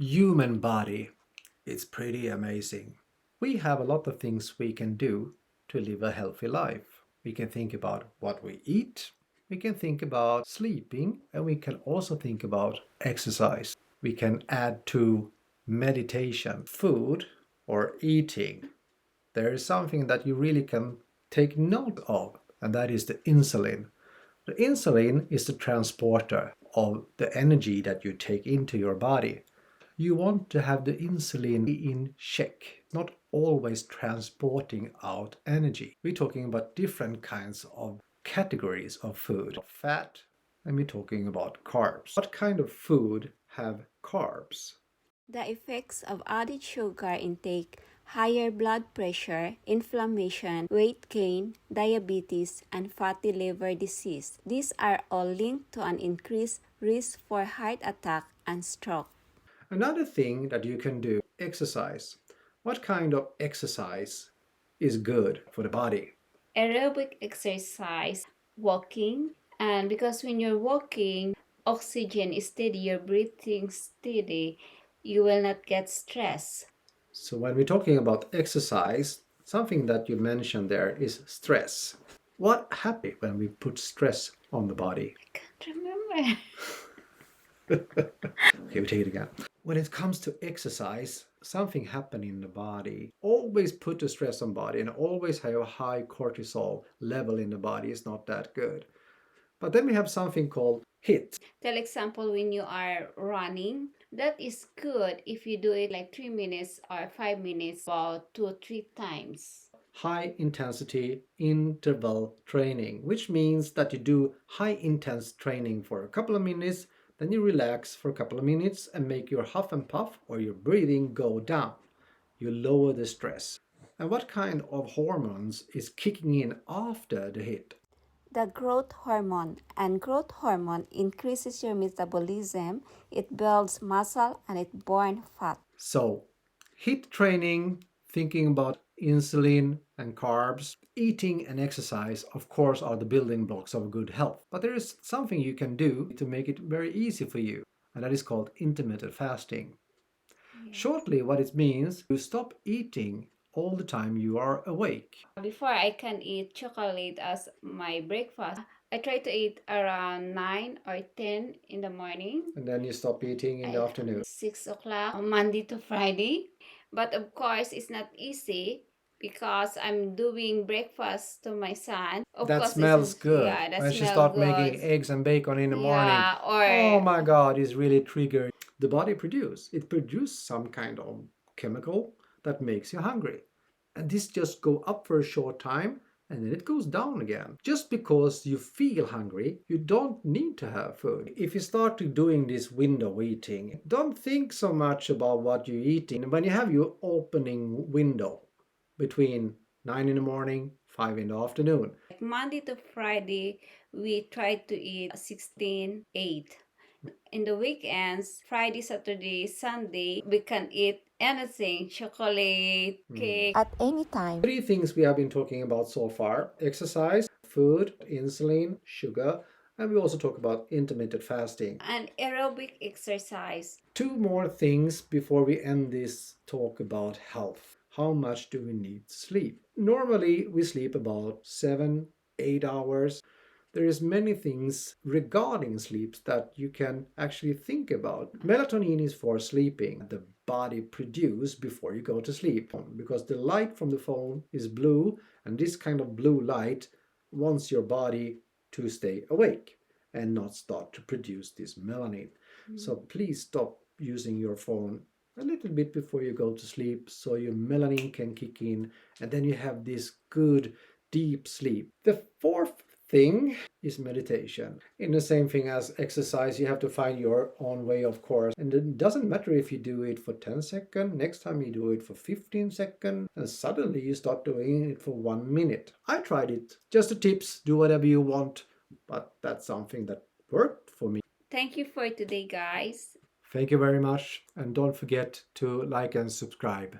Human body, it's pretty amazing. We have a lot of things we can do to live a healthy life. We can think about what we eat, we can think about sleeping, and we can also think about exercise. We can add to meditation, food, or eating. There is something that you really can take note of, and that is the insulin. The insulin is the transporter of the energy that you take into your body. You want to have the insulin in check, not always transporting out energy. We're talking about different kinds of categories of food. Fat, and we're talking about carbs. What kind of food have carbs? The effects of added sugar intake, higher blood pressure, inflammation, weight gain, diabetes, and fatty liver disease. These are all linked to an increased risk for heart attack and stroke. Another thing that you can do, exercise. What kind of exercise is good for the body? Aerobic exercise, walking, and because when you're walking, oxygen is steady, you're breathing steady, you will not get stress. So when we're talking about exercise, something that you mentioned there is stress. What happens when we put stress on the body? I can't remember. Okay, we take it again. When it comes to exercise, something happens in the body. Always put the stress on body and always have a high cortisol level in the body is not that good. But then we have something called HIIT. Tell example, when you are running, that is good if you do it like 3 minutes or 5 minutes about 2 or 3 times. High intensity interval training, which means that you do high intense training for a couple of minutes, then you relax for a couple of minutes and make your huff and puff or your breathing go down. You lower the stress. And what kind of hormones is kicking in after the hit? The growth hormone, and growth hormone increases your metabolism, it builds muscle, and it burns fat. So, hit training, thinking about insulin and carbs, eating and exercise, of course, are the building blocks of good health. But there is something you can do to make it very easy for you, and that is called intermittent fasting. Yeah. Shortly, what it means, you stop eating all the time you are awake. Before I can eat chocolate as my breakfast, I try to eat around 9 or 10 in the morning. And then you stop eating in the afternoon. 6 o'clock, Monday to Friday. But of course, it's not easy because I'm doing breakfast to my son. Of That course, smells good. Yeah, that When she smells start good. making eggs and bacon in the morning. Yeah, or Oh my God, it's really triggered. The body produces some kind of chemical that makes you hungry. And this just go up for a short time and then it goes down again. Just because you feel hungry, you don't need to have food. If you start doing this window eating, don't think so much about what you're eating. When you have your opening window between 9 in the morning, 5 in the afternoon. Monday to Friday, we try to eat 16:8. In the weekends, Friday, Saturday, Sunday, we can eat anything, chocolate, cake. At any time. Three things we have been talking about so far: exercise, food, insulin, sugar, and we also talk about intermittent fasting. And aerobic exercise. Two more things before we end this talk about health. How much do we need to sleep? Normally we sleep about 7-8 hours. There is many things regarding sleep that you can actually think about. Melatonin is for sleeping. The body produce before you go to sleep, because the light from the phone is blue, and this kind of blue light wants your body to stay awake and not start to produce this melanin. So please stop using your phone a little bit before you go to sleep so your melanin can kick in and then you have this good deep sleep. The fourth thing is meditation. In the same thing as exercise, you have to find your own way, of course. And it doesn't matter if you do it for 10 seconds, next time you do it for 15 seconds, and suddenly you start doing it for 1 minute. I tried it. Just the tips, do whatever you want, but that's something that worked for me. Thank you for today, guys. Thank you very much, and don't forget to like and subscribe.